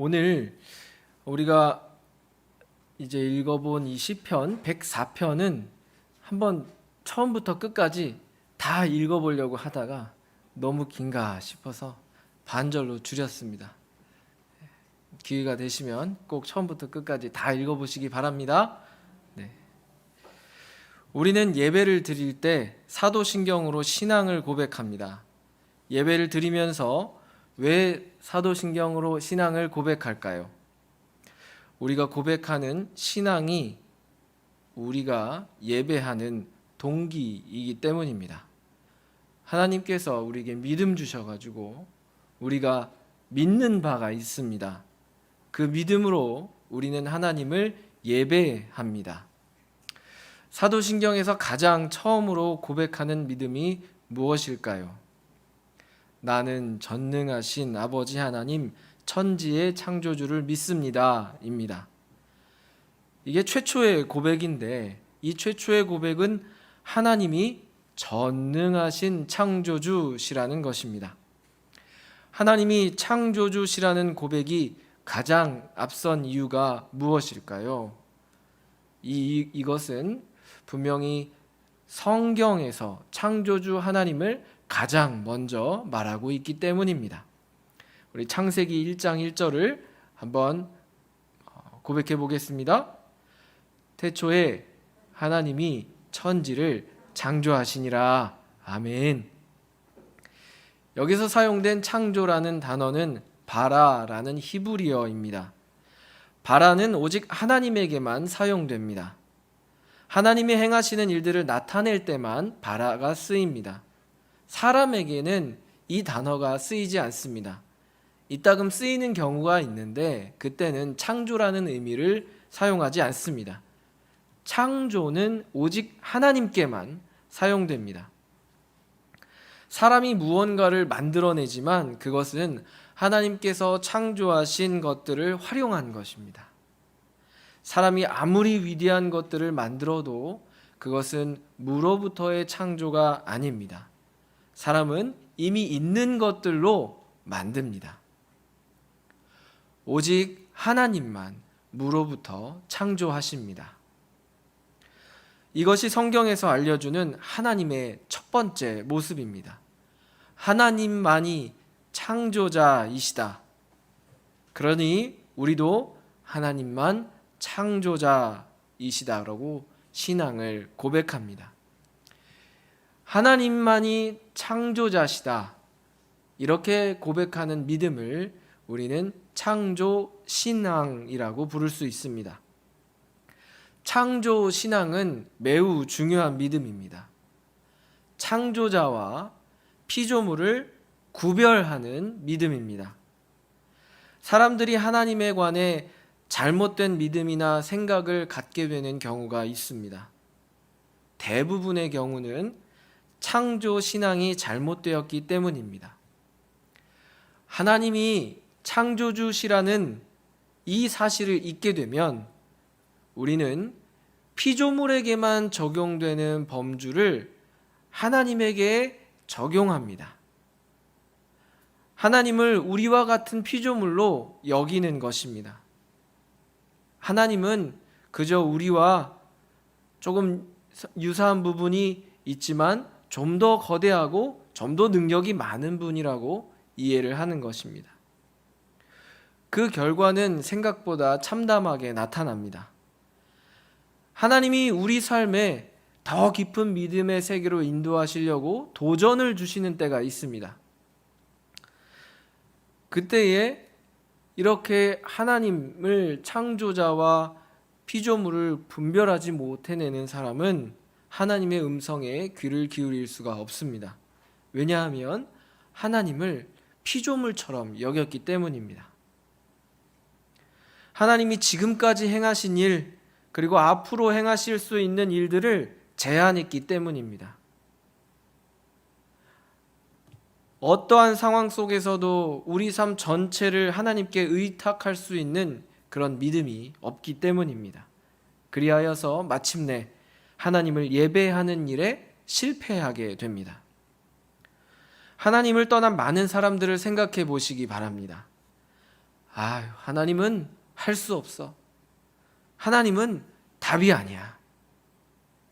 오늘 우리가 이제 읽어본 이 시편 104편은 한번 처음부터 끝까지 다 읽어보려고 하다가 너무 긴가 싶어서 반절로 줄였습니다. 기회가 되시면 꼭 처음부터 끝까지 다 읽어보시기 바랍니다. 네. 우리는 예배를 드릴 때 사도신경으로 신앙을 고백합니다. 예배를 드리면서 왜 사도신경으로 신앙을 고백할까요? 우리가 고백하는 신앙이 우리가 예배하는 동기이기 때문입니다. 하나님께서 우리에게 믿음 주셔가지고 우리가 믿는 바가 있습니다. 그 믿음으로 우리는 하나님을 예배합니다. 사도신경에서 가장 처음으로 고백하는 믿음이 무엇일까요? 나는 전능하신 아버지 하나님 천지의 창조주를 믿습니다 입니다. 이게 최초의 고백인데 이 최초의 고백은 하나님이 전능하신 창조주시라는 것입니다. 하나님이 창조주시라는 고백이 가장 앞선 이유가 무엇일까요? 이것은 분명히 성경에서 창조주 하나님을 가장 먼저 말하고 있기 때문입니다. 우리 창세기 1장 1절을 한번 고백해 보겠습니다. 태초에 하나님이 천지를 창조하시니라. 아멘. 여기서 사용된 창조라는 단어는 바라라는 히브리어입니다. 바라는 오직 하나님에게만 사용됩니다. 하나님이 행하시는 일들을 나타낼 때만 바라가 쓰입니다. 사람에게는 이 단어가 쓰이지 않습니다. 이따금 쓰이는 경우가 있는데 그때는 창조라는 의미를 사용하지 않습니다. 창조는 오직 하나님께만 사용됩니다. 사람이 무언가를 만들어내지만 그것은 하나님께서 창조하신 것들을 활용한 것입니다. 사람이 아무리 위대한 것들을 만들어도 그것은 무로부터의 창조가 아닙니다. 사람은 이미 있는 것들로 만듭니다. 오직 하나님만 무로부터 창조하십니다. 이것이 성경에서 알려주는 하나님의 첫 번째 모습입니다. 하나님만이 창조자이시다. 그러니 우리도 하나님만 창조자이시다라고 신앙을 고백합니다. 하나님만이 창조자시다. 이렇게 고백하는 믿음을 우리는 창조신앙이라고 부를 수 있습니다. 창조신앙은 매우 중요한 믿음입니다. 창조자와 피조물을 구별하는 믿음입니다. 사람들이 하나님에 관해 잘못된 믿음이나 생각을 갖게 되는 경우가 있습니다. 대부분의 경우는 창조신앙이 잘못되었기 때문입니다. 하나님이 창조주시라는 이 사실을 잊게 되면 우리는 피조물에게만 적용되는 범주를 하나님에게 적용합니다. 하나님을 우리와 같은 피조물로 여기는 것입니다. 하나님은 그저 우리와 조금 유사한 부분이 있지만 좀 더 거대하고 좀 더 능력이 많은 분이라고 이해를 하는 것입니다. 그 결과는 생각보다 참담하게 나타납니다. 하나님이 우리 삶에 더 깊은 믿음의 세계로 인도하시려고 도전을 주시는 때가 있습니다. 그때에 이렇게 하나님을 창조자와 피조물을 분별하지 못해내는 사람은 하나님의 음성에 귀를 기울일 수가 없습니다. 왜냐하면 하나님을 피조물처럼 여겼기 때문입니다. 하나님이 지금까지 행하신 일, 그리고 앞으로 행하실 수 있는 일들을 제한했기 때문입니다. 어떠한 상황 속에서도 우리 삶 전체를 하나님께 의탁할 수 있는 그런 믿음이 없기 때문입니다. 그리하여서 마침내 하나님을 예배하는 일에 실패하게 됩니다. 하나님을 떠난 많은 사람들을 생각해 보시기 바랍니다. 하나님은 할 수 없어. 하나님은 답이 아니야.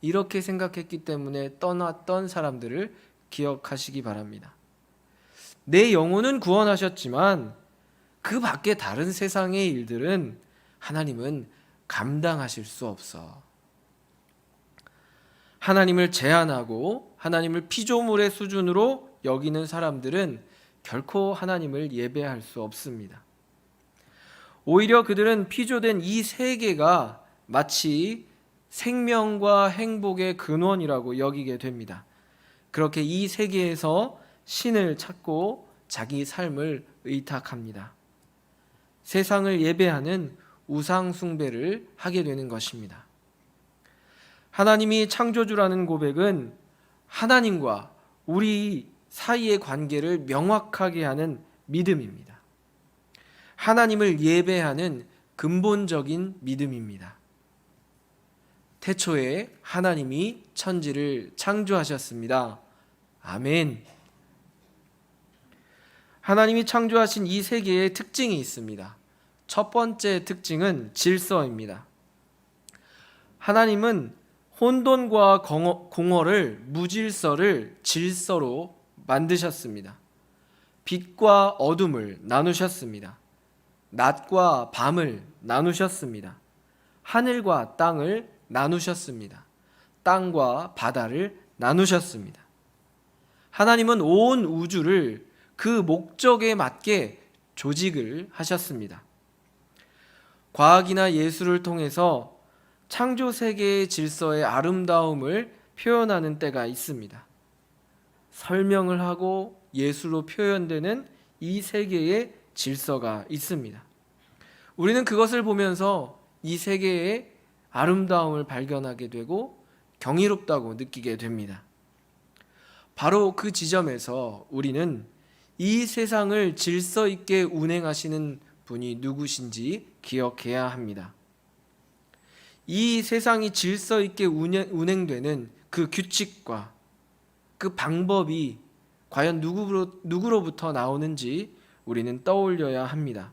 이렇게 생각했기 때문에 떠났던 사람들을 기억하시기 바랍니다. 내 영혼은 구원하셨지만 그 밖에 다른 세상의 일들은 하나님은 감당하실 수 없어. 하나님을 제한하고 하나님을 피조물의 수준으로 여기는 사람들은 결코 하나님을 예배할 수 없습니다. 오히려 그들은 피조된 이 세계가 마치 생명과 행복의 근원이라고 여기게 됩니다. 그렇게 이 세계에서 신을 찾고 자기 삶을 의탁합니다. 세상을 예배하는 우상 숭배를 하게 되는 것입니다. 하나님이 창조주라는 고백은 하나님과 우리 사이의 관계를 명확하게 하는 믿음입니다. 하나님을 예배하는 근본적인 믿음입니다. 태초에 하나님이 천지를 창조하셨습니다. 아멘. 하나님이 창조하신 이 세계에 특징이 있습니다. 첫 번째 특징은 질서입니다. 하나님은 혼돈과 공허를, 무질서를 질서로 만드셨습니다. 빛과 어둠을 나누셨습니다. 낮과 밤을 나누셨습니다. 하늘과 땅을 나누셨습니다. 땅과 바다를 나누셨습니다. 하나님은 온 우주를 그 목적에 맞게 조직을 하셨습니다. 과학이나 예술을 통해서 창조 세계의 질서의 아름다움을 표현하는 때가 있습니다. 설명을 하고 예술로 표현되는 이 세계의 질서가 있습니다. 우리는 그것을 보면서 이 세계의 아름다움을 발견하게 되고 경이롭다고 느끼게 됩니다. 바로 그 지점에서 우리는 이 세상을 질서 있게 운행하시는 분이 누구신지 기억해야 합니다. 이 세상이 질서 있게 운행되는 그 규칙과 그 방법이 과연 누구로부터 나오는지 우리는 떠올려야 합니다.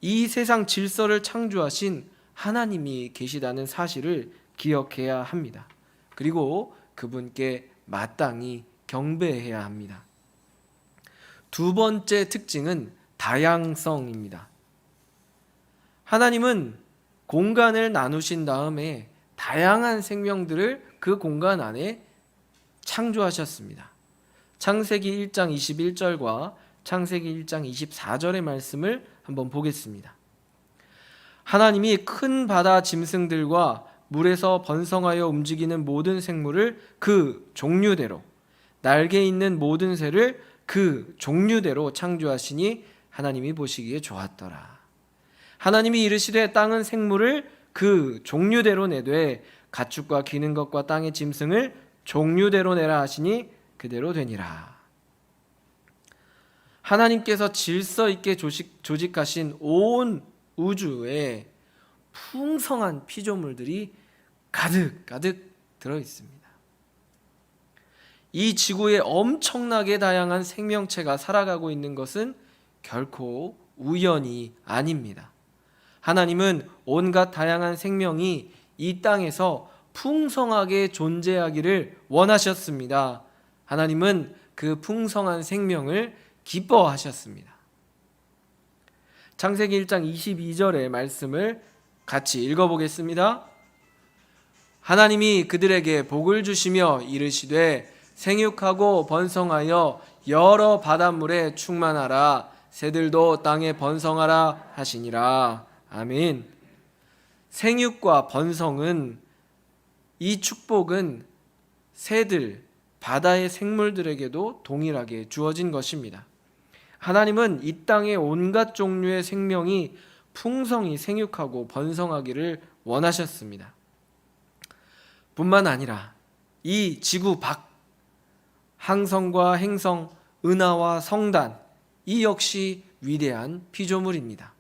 이 세상 질서를 창조하신 하나님이 계시다는 사실을 기억해야 합니다. 그리고 그분께 마땅히 경배해야 합니다. 두 번째 특징은 다양성입니다. 하나님은 공간을 나누신 다음에 다양한 생명들을 그 공간 안에 창조하셨습니다. 창세기 1장 21절과 창세기 1장 24절의 말씀을 한번 보겠습니다. 하나님이 큰 바다 짐승들과 물에서 번성하여 움직이는 모든 생물을 그 종류대로, 날개 있는 모든 새를 그 종류대로 창조하시니 하나님이 보시기에 좋았더라. 하나님이 이르시되 땅은 생물을 그 종류대로 내되 가축과 기는 것과 땅의 짐승을 종류대로 내라 하시니 그대로 되니라. 하나님께서 질서 있게 조직하신 온 우주에 풍성한 피조물들이 가득 들어 있습니다. 이 지구에 엄청나게 다양한 생명체가 살아가고 있는 것은 결코 우연이 아닙니다. 하나님은 온갖 다양한 생명이 이 땅에서 풍성하게 존재하기를 원하셨습니다. 하나님은 그 풍성한 생명을 기뻐하셨습니다. 창세기 1장 22절의 말씀을 같이 읽어보겠습니다. 하나님이 그들에게 복을 주시며 이르시되 생육하고 번성하여 여러 바닷물에 충만하라. 새들도 땅에 번성하라 하시니라. 아멘. 생육과 번성은, 이 축복은 새들, 바다의 생물들에게도 동일하게 주어진 것입니다. 하나님은 이 땅의 온갖 종류의 생명이 풍성히 생육하고 번성하기를 원하셨습니다. 뿐만 아니라 이 지구 밖, 항성과 행성, 은하와 성단, 이 역시 위대한 피조물입니다.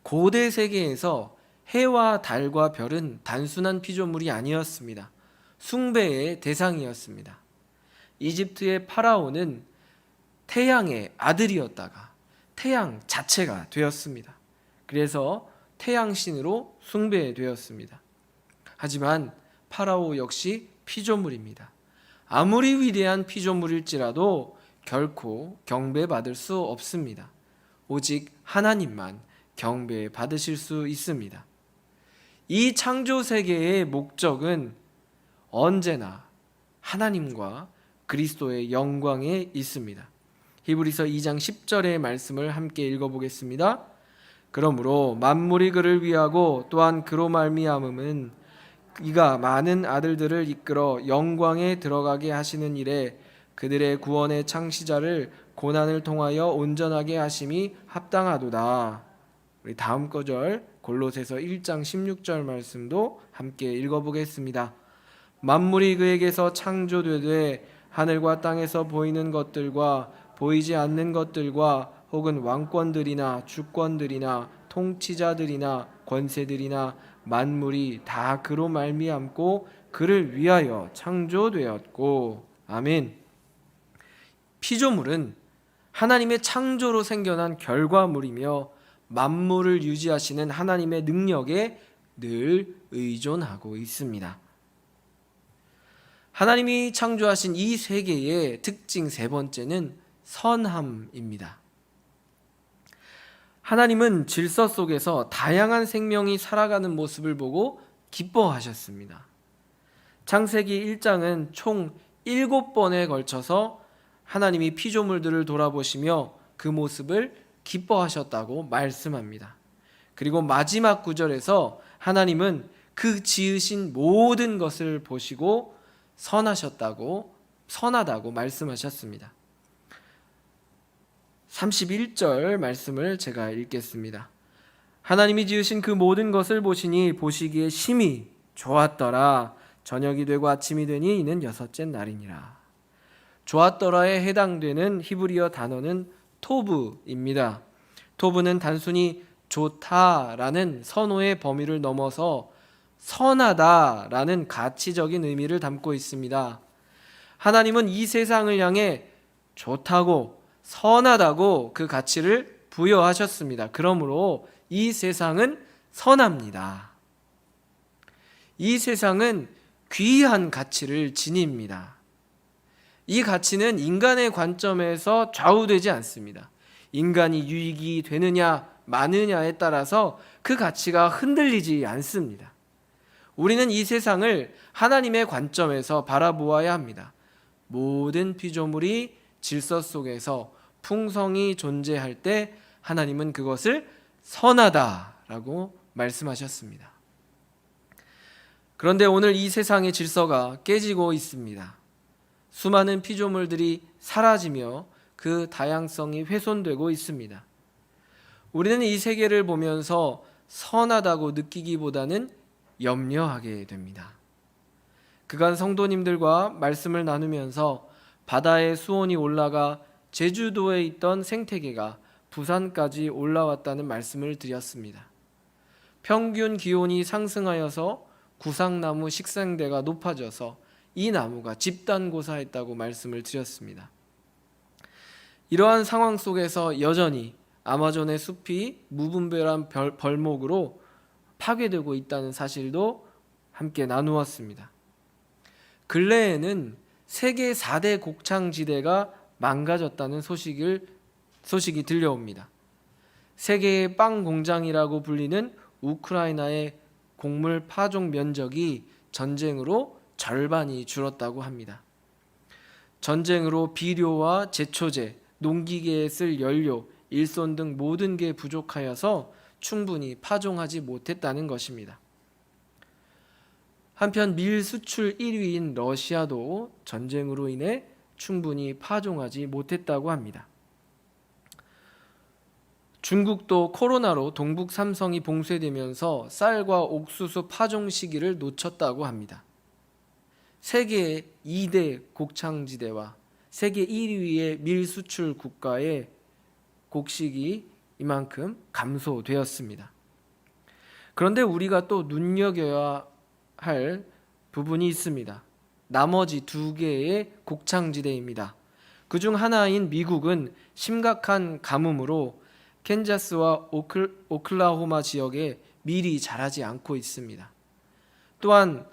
고대 세계에서 해와 달과 별은 단순한 피조물이 아니었습니다. 숭배의 대상이었습니다. 이집트의 파라오는 태양의 아들이었다가 태양 자체가 되었습니다. 그래서 태양신으로 숭배되었습니다. 하지만 파라오 역시 피조물입니다. 아무리 위대한 피조물일지라도 결코 경배받을 수 없습니다. 오직 하나님만 경배받으실 수 있습니다. 이 창조 세계의 목적은 언제나 하나님과 그리스도의 영광에 있습니다. 히브리서 2장 10절의 말씀을 함께 읽어보겠습니다. 그러므로 만물이 그를 위하고 또한 그로 말미암음은 이가 많은 아들들을 이끌어 영광에 들어가게 하시는 일에 그들의 구원의 창시자를 고난을 통하여 온전하게 하심이 합당하도다. 우리 다음 구절 골로새서 1장 16절 말씀도 함께 읽어보겠습니다. 만물이 그에게서 창조되되 하늘과 땅에서 보이는 것들과 보이지 않는 것들과 혹은 왕권들이나 주권들이나 통치자들이나 권세들이나 만물이 다 그로 말미암고 그를 위하여 창조되었고. 아멘. 피조물은 하나님의 창조로 생겨난 결과물이며 만물을 유지하시는 하나님의 능력에 늘 의존하고 있습니다. 하나님이 창조하신 이 세계의 특징 세 번째는 선함입니다. 하나님은 질서 속에서 다양한 생명이 살아가는 모습을 보고 기뻐하셨습니다. 창세기 1장은 총 7번에 걸쳐서 하나님이 피조물들을 돌아보시며 그 모습을 기뻐하셨다고 말씀합니다. 그리고 마지막 구절에서 하나님은 그 지으신 모든 것을 보시고 선하다고 말씀하셨습니다. 31절 말씀을 제가 읽겠습니다. 하나님이 지으신 그 모든 것을 보시니 보시기에 심히 좋았더라. 저녁이 되고 아침이 되니 이는 6째 날이니라. 좋았더라에 해당되는 히브리어 단어는 토브입니다. 토브는 단순히 좋다라는 선호의 범위를 넘어서 선하다라는 가치적인 의미를 담고 있습니다. 하나님은 이 세상을 향해 좋다고 선하다고 그 가치를 부여하셨습니다. 그러므로 이 세상은 선합니다. 이 세상은 귀한 가치를 지닙니다. 이 가치는 인간의 관점에서 좌우되지 않습니다. 인간이 유익이 되느냐 마느냐에 따라서 그 가치가 흔들리지 않습니다. 우리는 이 세상을 하나님의 관점에서 바라보아야 합니다. 모든 피조물이 질서 속에서 풍성이 존재할 때 하나님은 그것을 선하다라고 말씀하셨습니다. 그런데 오늘 이 세상의 질서가 깨지고 있습니다. 수많은 피조물들이 사라지며 그 다양성이 훼손되고 있습니다. 우리는 이 세계를 보면서 선하다고 느끼기보다는 염려하게 됩니다. 그간 성도님들과 말씀을 나누면서 바다의 수온이 올라가 제주도에 있던 생태계가 부산까지 올라왔다는 말씀을 드렸습니다. 평균 기온이 상승하여서 구상나무 식생대가 높아져서 이 나무가 집단고사했다고 말씀을 드렸습니다. 이러한 상황 속에서 여전히 아마존의 숲이 무분별한 벌목으로 파괴되고 있다는 사실도 함께 나누었습니다. 근래에는 세계 4대 곡창지대가 망가졌다는 소식이 들려옵니다. 세계의 빵 공장이라고 불리는 우크라이나의 곡물 파종 면적이 전쟁으로 절반이 줄었다고 합니다. 전쟁으로 비료와 제초제, 농기계에 쓸 연료, 일손 등 모든 게 부족하여서 충분히 파종하지 못했다는 것입니다. 한편 밀 수출 1위인 러시아도 전쟁으로 인해 충분히 파종하지 못했다고 합니다. 중국도 코로나로 동북 삼성이 봉쇄되면서 쌀과 옥수수 파종 시기를 놓쳤다고 합니다. 세계 2대 곡창지대와 세계 1위의 밀 수출 국가의 곡식이 이만큼 감소되었습니다. 그런데 우리가 또 눈여겨야 할 부분이 있습니다. 나머지 2개의 곡창지대입니다. 그중 하나인 미국은 심각한 가뭄으로 캔자스와 오클라호마 지역에 밀이 자라지 않고 있습니다. 또한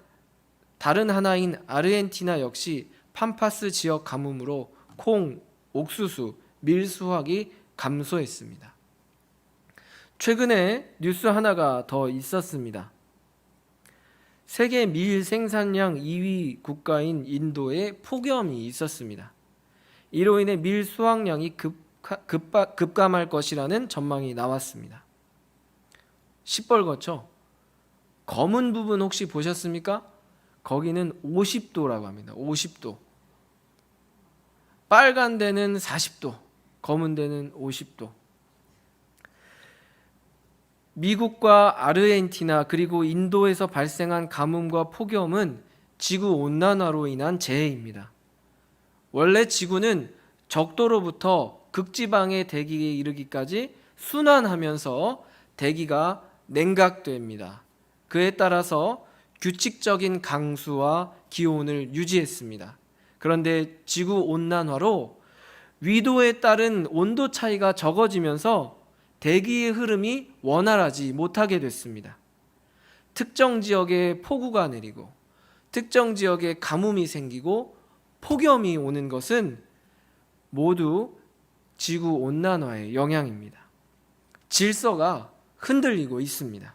다른 하나인 아르헨티나 역시 팜파스 지역 가뭄으로 콩, 옥수수, 밀 수확이 감소했습니다. 최근에 뉴스 하나가 더 있었습니다. 세계 밀 생산량 2위 국가인 인도에 폭염이 있었습니다. 이로 인해 밀 수확량이 급감할 것이라는 전망이 나왔습니다. 시뻘겋죠? 검은 부분 혹시 보셨습니까? 거기는 50도라고 합니다. 50도. 빨간 데는 40도, 검은 데는 50도. 미국과 아르헨티나 그리고 인도에서 발생한 가뭄과 폭염은 지구 온난화로 인한 재해입니다. 원래 지구는 적도로부터 극지방의 대기에 이르기까지 순환하면서 대기가 냉각됩니다. 그에 따라서 규칙적인 강수와 기온을 유지했습니다. 그런데 지구 온난화로 위도에 따른 온도 차이가 적어지면서 대기의 흐름이 원활하지 못하게 됐습니다. 특정 지역에 폭우가 내리고 특정 지역에 가뭄이 생기고 폭염이 오는 것은 모두 지구 온난화의 영향입니다. 질서가 흔들리고 있습니다.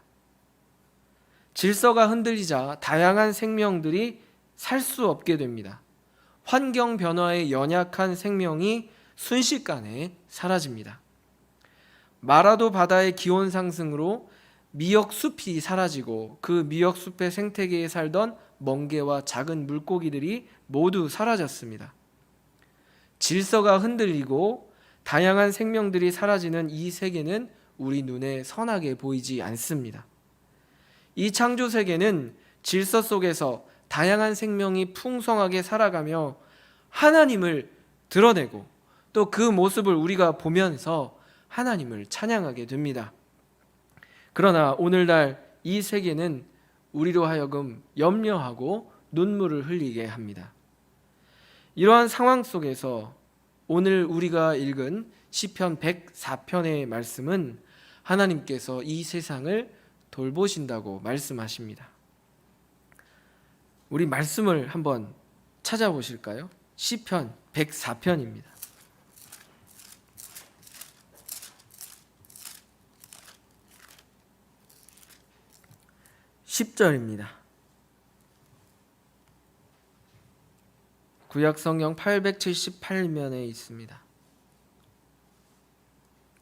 질서가 흔들리자 다양한 생명들이 살 수 없게 됩니다. 환경 변화에 연약한 생명이 순식간에 사라집니다. 마라도 바다의 기온 상승으로 미역숲이 사라지고 그 미역숲의 생태계에 살던 멍게와 작은 물고기들이 모두 사라졌습니다. 질서가 흔들리고 다양한 생명들이 사라지는 이 세계는 우리 눈에 선하게 보이지 않습니다. 이 창조 세계는 질서 속에서 다양한 생명이 풍성하게 살아가며 하나님을 드러내고 또 그 모습을 우리가 보면서 하나님을 찬양하게 됩니다. 그러나 오늘날 이 세계는 우리로 하여금 염려하고 눈물을 흘리게 합니다. 이러한 상황 속에서 오늘 우리가 읽은 시편 104편의 말씀은 하나님께서 이 세상을 돌보신다고 말씀하십니다. 우리 말씀을 한번 찾아보실까요? 시편 104편입니다. 10절입니다. 구약성경 878면에 있습니다.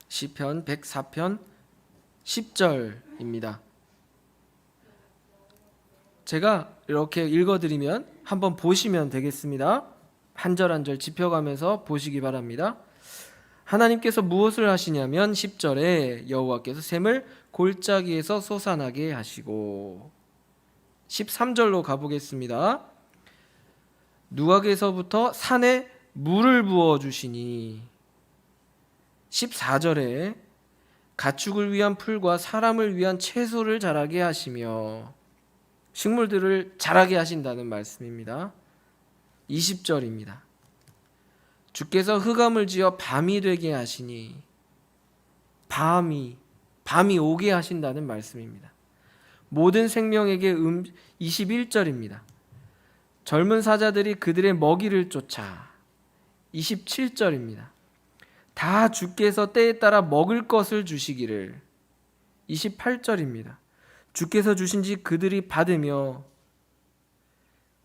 시편 104편 10절입니다. 제가 이렇게 읽어드리면 한번 보시면 되겠습니다. 한 절 한 절 짚어가면서 보시기 바랍니다. 하나님께서 무엇을 하시냐면 10절에 여호와께서 샘을 골짜기에서 솟아나게 하시고 13절로 가보겠습니다. 누각에서부터 산에 물을 부어주시니 14절에 가축을 위한 풀과 사람을 위한 채소를 자라게 하시며 식물들을 자라게 하신다는 말씀입니다. 20절입니다. 주께서 흑암을 지어 밤이 되게 하시니 밤이 오게 하신다는 말씀입니다. 모든 생명에게 21절입니다. 젊은 사자들이 그들의 먹이를 쫓아 27절입니다. 다 주께서 때에 따라 먹을 것을 주시기를 28절입니다. 주께서 주신지 그들이 받으며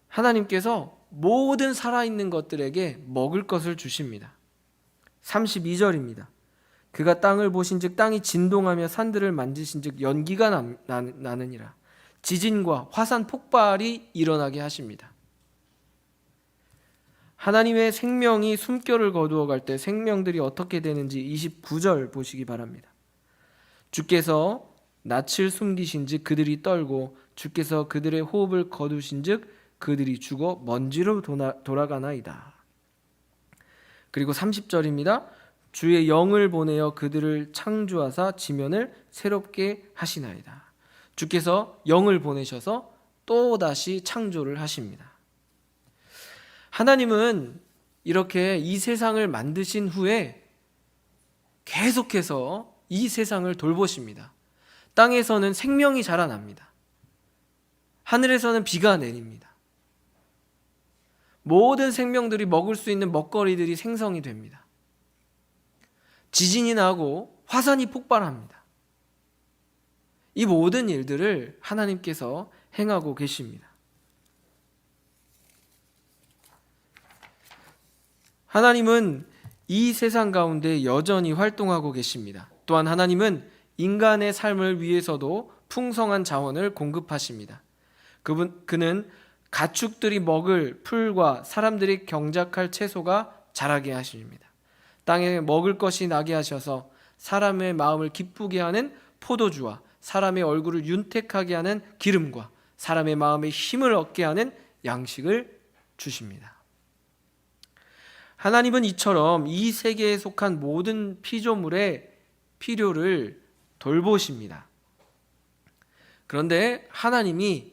하나님께서 모든 살아있는 것들에게 먹을 것을 주십니다. 32절입니다. 그가 땅을 보신즉 땅이 진동하며 산들을 만지신즉 연기가 나느니라. 지진과 화산 폭발이 일어나게 하십니다. 하나님의 생명이 숨결을 거두어 갈 때 생명들이 어떻게 되는지 29절 보시기 바랍니다. 주께서 낯을 숨기신즉 그들이 떨고 주께서 그들의 호흡을 거두신즉 그들이 죽어 먼지로 돌아가나이다. 그리고 30절입니다. 주의 영을 보내어 그들을 창조하사 지면을 새롭게 하시나이다. 주께서 영을 보내셔서 또다시 창조를 하십니다. 하나님은 이렇게 이 세상을 만드신 후에 계속해서 이 세상을 돌보십니다. 땅에서는 생명이 자라납니다. 하늘에서는 비가 내립니다. 모든 생명들이 먹을 수 있는 먹거리들이 생성이 됩니다. 지진이 나고 화산이 폭발합니다. 이 모든 일들을 하나님께서 행하고 계십니다. 하나님은 이 세상 가운데 여전히 활동하고 계십니다. 또한 하나님은 인간의 삶을 위해서도 풍성한 자원을 공급하십니다. 그는 가축들이 먹을 풀과 사람들이 경작할 채소가 자라게 하십니다. 땅에 먹을 것이 나게 하셔서 사람의 마음을 기쁘게 하는 포도주와 사람의 얼굴을 윤택하게 하는 기름과 사람의 마음에 힘을 얻게 하는 양식을 주십니다. 하나님은 이처럼 이 세계에 속한 모든 피조물의 필요를 돌보십니다. 그런데 하나님이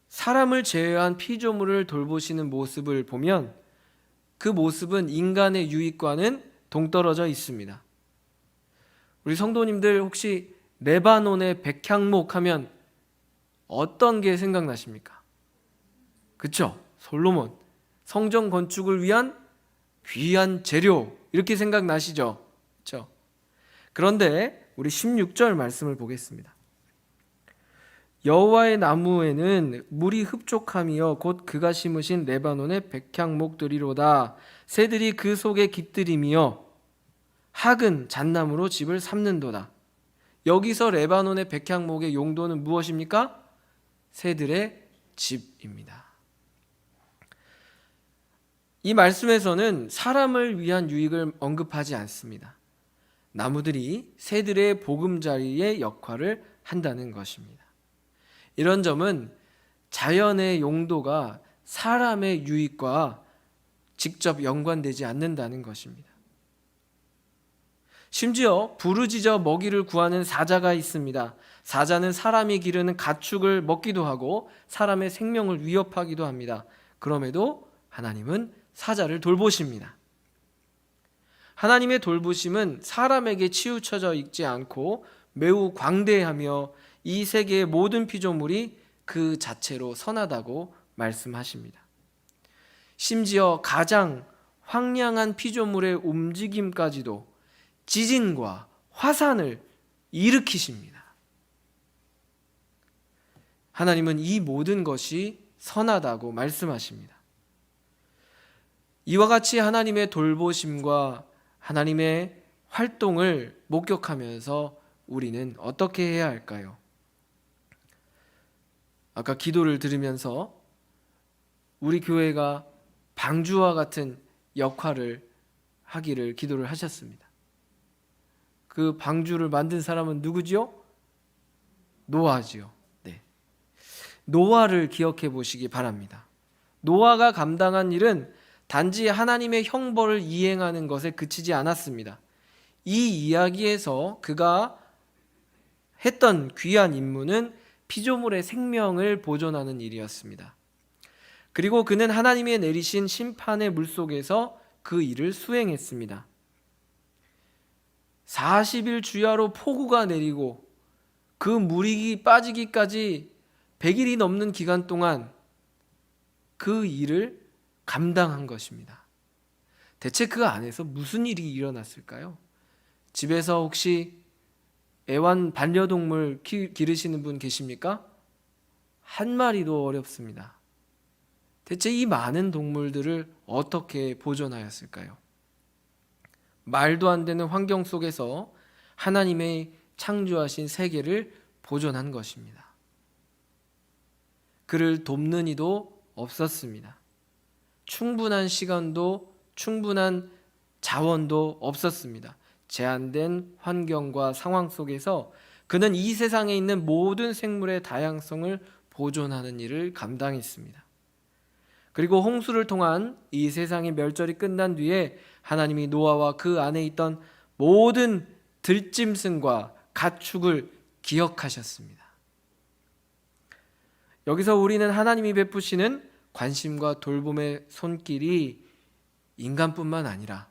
사람을 제외한 피조물을 돌보시는 모습을 보면 그 모습은 인간의 유익과는 동떨어져 있습니다. 우리 성도님들 혹시 레바논의 백향목 하면 어떤 게 생각나십니까? 그쵸? 솔로몬, 성전 건축을 위한 귀한 재료, 이렇게 생각나시죠? 그렇죠? 그런데 우리 16절 말씀을 보겠습니다. 여호와의 나무에는 물이 흡족함이여 곧 그가 심으신 레바논의 백향목들이로다. 새들이 그 속에 깃들이며 학은 잣나무로 집을 삼는도다. 여기서 레바논의 백향목의 용도는 무엇입니까? 새들의 집입니다. 이 말씀에서는 사람을 위한 유익을 언급하지 않습니다. 나무들이 새들의 보금자리의 역할을 한다는 것입니다. 이런 점은 자연의 용도가 사람의 유익과 직접 연관되지 않는다는 것입니다. 심지어 부르짖어 먹이를 구하는 사자가 있습니다. 사자는 사람이 기르는 가축을 먹기도 하고 사람의 생명을 위협하기도 합니다. 그럼에도 하나님은 사자를 돌보십니다. 하나님의 돌보심은 사람에게 치우쳐져 있지 않고 매우 광대하며 이 세계의 모든 피조물이 그 자체로 선하다고 말씀하십니다. 심지어 가장 황량한 피조물의 움직임까지도 지진과 화산을 일으키십니다. 하나님은 이 모든 것이 선하다고 말씀하십니다. 이와 같이 하나님의 돌보심과 하나님의 활동을 목격하면서 우리는 어떻게 해야 할까요? 아까 기도를 들으면서 우리 교회가 방주와 같은 역할을 하기를 기도를 하셨습니다. 그 방주를 만든 사람은 누구지요? 노아지요. 네. 노아를 기억해 보시기 바랍니다. 노아가 감당한 일은 단지 하나님의 형벌을 이행하는 것에 그치지 않았습니다. 이 이야기에서 그가 했던 귀한 임무는 피조물의 생명을 보존하는 일이었습니다. 그리고 그는 하나님이 내리신 심판의 물속에서 그 일을 수행했습니다. 40일 주야로 폭우가 내리고 그 물이 빠지기까지 100일이 넘는 기간 동안 그 일을 감당한 것입니다. 대체 그 안에서 무슨 일이 일어났을까요? 집에서 혹시 애완 반려동물 기르시는 분 계십니까? 한 마리도 어렵습니다. 대체 이 많은 동물들을 어떻게 보존하였을까요? 말도 안 되는 환경 속에서 하나님의 창조하신 세계를 보존한 것입니다. 그를 돕는 이도 없었습니다. 충분한 시간도 충분한 자원도 없었습니다. 제한된 환경과 상황 속에서 그는 이 세상에 있는 모든 생물의 다양성을 보존하는 일을 감당했습니다. 그리고 홍수를 통한 이 세상의 멸절이 끝난 뒤에 하나님이 노아와 그 안에 있던 모든 들짐승과 가축을 기억하셨습니다. 여기서 우리는 하나님이 베푸시는 관심과 돌봄의 손길이 인간뿐만 아니라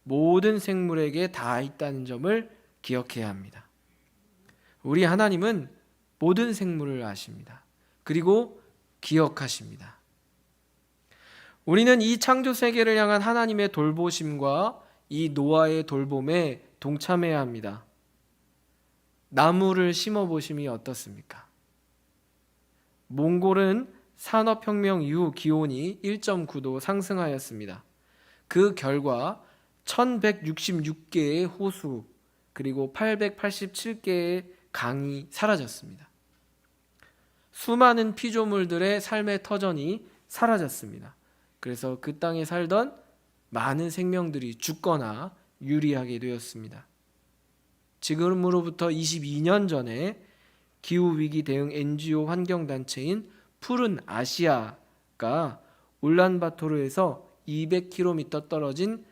모든 생물에게 다 있다는 점을 기억해야 합니다. 우리 하나님은 모든 생물을 아십니다. 그리고 기억하십니다. 우리는 이 창조 세계를 향한 하나님의 돌보심과 이 노아의 돌봄에 동참해야 합니다. 나무를 심어 보심이 어떻습니까? 몽골은 산업혁명 이후 기온이 1.9도 상승하였습니다. 그 결과 1166개의 호수 그리고 887개의 강이 사라졌습니다. 수많은 피조물들의 삶의 터전이 사라졌습니다. 그래서 그 땅에 살던 많은 생명들이 죽거나 유리하게 되었습니다. 지금으로부터 22년 전에 기후위기 대응 NGO 환경단체인 푸른 아시아가 울란바토르에서 200km 떨어진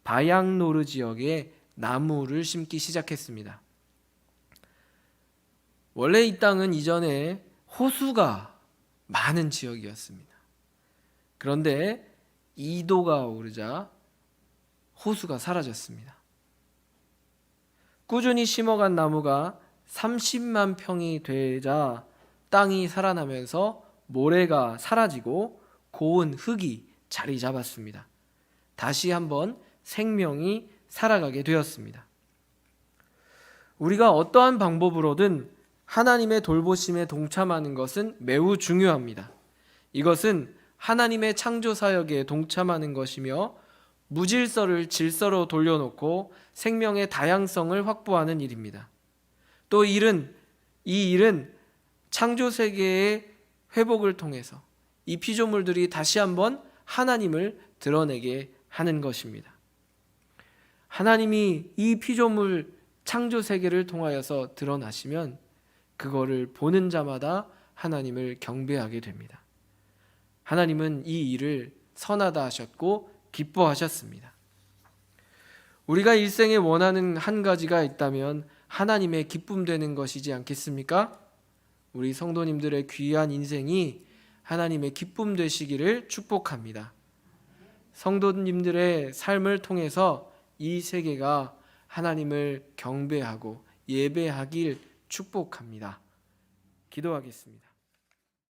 바양노르 지역에 나무를 심기 시작했습니다. 원래 이 땅은 이전에 호수가 많은 지역이었습니다. 그런데 2도가 오르자 호수가 사라졌습니다. 꾸준히 심어간 나무가 30만 평이 되자 땅이 살아나면서 모래가 사라지고 고운 흙이 자리 잡았습니다. 다시 한번 생명이 살아가게 되었습니다. 우리가 어떠한 방법으로든 하나님의 돌보심에 동참하는 것은 매우 중요합니다. 이것은 하나님의 창조 사역에 동참하는 것이며 무질서를 질서로 돌려놓고 생명의 다양성을 확보하는 일입니다. 또 이 일은 창조 세계의 회복을 통해서 이 피조물들이 다시 한번 하나님을 드러내게 하는 것입니다. 하나님이 이 피조물 창조 세계를 통하여서 드러나시면 그거를 보는 자마다 하나님을 경배하게 됩니다. 하나님은 이 일을 선하다 하셨고 기뻐하셨습니다. 우리가 일생에 원하는 한 가지가 있다면 하나님의 기쁨 되는 것이지 않겠습니까? 우리 성도님들의 귀한 인생이 하나님의 기쁨 되시기를 축복합니다. 성도님들의 삶을 통해서 이 세계가 하나님을 경배하고 예배하길 축복합니다. 기도하겠습니다.